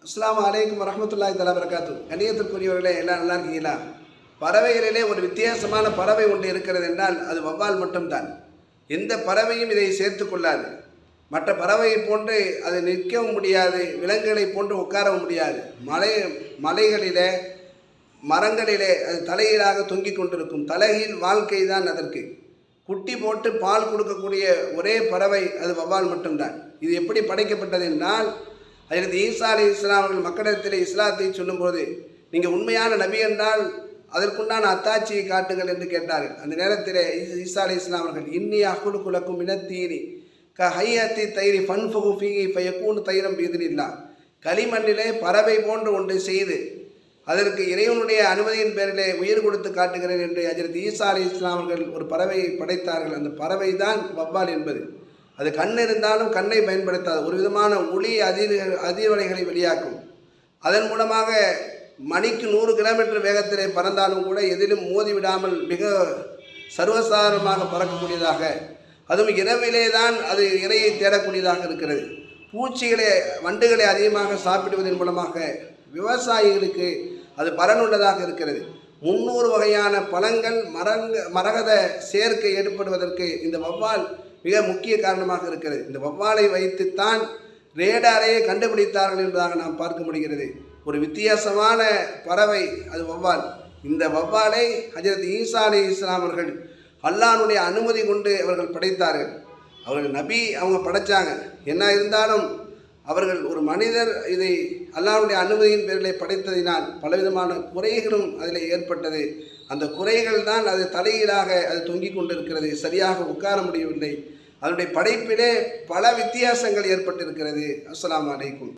அஸ்ஸலாமு அலைக்கும் வரஹ்மத்துல்லாஹி தஆலா பரகாத்து. கண்ணியத்திற்குரியவர்களே, எல்லாம் நல்லா இருக்கீங்களா? பறவைகளிலே ஒரு வித்தியாசமான பறவை ஒன்று இருக்கிறது என்றால் அது வவ்வால் மட்டும்தான். எந்த பறவையும் இதை சேர்த்து கொள்ளாது. மற்ற பறவையை போன்று அது நிற்கவும் முடியாது, விலங்குகளை போன்று உட்காரவும் முடியாது. மலைகளிலே மரங்களிலே அது தலைகீழாக தொங்கிக் கொண்டிருக்கும். தலைகீழ் வாழ்க்கை தான் அதற்கு. குட்டி போட்டு பால் கொடுக்கக்கூடிய ஒரே பறவை அது வவ்வால் மட்டும்தான். இது எப்படி படைக்கப்பட்டது என்றால், ஹஜ்ரத் ஈசா அலைஹிஸ்ஸலாம் அவர்கள் மக்களிடத்தில் இஸ்லாத்தை சொல்லும்போது, நீங்கள் உண்மையான நபி என்றால் அதற்குண்டான அத்தாட்சியை காட்டுங்கள் என்று கேட்டார்கள். அந்த நேரத்தில் ஈசா அலைஹிஸ்ஸலாம் அவர்கள் இன்னி அஹ்லுகு லக்கும் மினத்தீனி க ஹையத்தி தைரி ஃபன்ஃபுகு ஃபீஹி ஃபயகூனு தைரம் பிஇذنில்லாஹ். களிமண்ணிலே பறவை போன்று ஒன்றை செய்து அதற்கு இறைவனுடைய அனுமதியின் பேரிலே உயிர் கொடுத்து காட்டுகிறேன் என்று ஹஜ்ரத் ஈசா அலைஹிஸ்ஸலாம் அவர்கள் ஒரு பறவையை படைத்தார்கள். அந்த பறவை தான் வவ்வால் என்பது. அது கண் இருந்தாலும் கண்ணை பயன்படுத்தாது. ஒரு விதமான ஒளி அதிர்வலைகளை வெளியாக்கும். அதன் மூலமாக மணிக்கு 100 கிலோமீட்டர் வேகத்திலே பறந்தாலும் கூட எதிலும் மோதி விடாமல் மிக சர்வசாதாரணமாக பறக்கக்கூடியதாக, அதுவும் இரவிலே தான் அது இரையை தேடக்கூடியதாக இருக்கிறது. பூச்சிகளை வண்டுகளை அதிகமாக சாப்பிடுவதன் மூலமாக விவசாயிகளுக்கு அது பலனுள்ளதாக இருக்கிறது. 300 வகையான பழங்கள் மரகத சேர்க்கை ஏற்படுவதற்கு இந்த வவ்வால் மிக முக்கிய காரணமாக இருக்கிறது. இந்த வவ்வாலை வைத்துத்தான் ரேடாரையை கண்டுபிடித்தார்கள் என்பதாக நாம் பார்க்க முடிகிறது. ஒரு வித்தியாசமான பறவை அது வவ்வால். இந்த வவ்வாலை ஹஜ்ரத் ஈசா அலைஹிஸ்ஸலாம் அவர்கள் அல்லாஹ்வுடைய அனுமதி கொண்டு அவர்கள் படைத்தார்கள். அவர்கள் நபி, அவங்க படைத்தாங்க. என்ன இருந்தாலும் அவர்கள் ஒரு மனிதர் இதை அல்லாஹ்வுடைய அனுமதியின் பேரில் படைத்ததினால் பலவிதமான குறைகளும் அதில் ஏற்பட்டது. அந்த குறைகள் தான் அது தலையீழாக அது தொங்கிக் கொண்டிருக்கிறது. சரியாக உட்கார முடியவில்லை. அதனுடைய படைப்பிலே பல வித்தியாசங்கள் ஏற்பட்டிருக்கிறது. அஸ்ஸலாமு அலைக்கும்.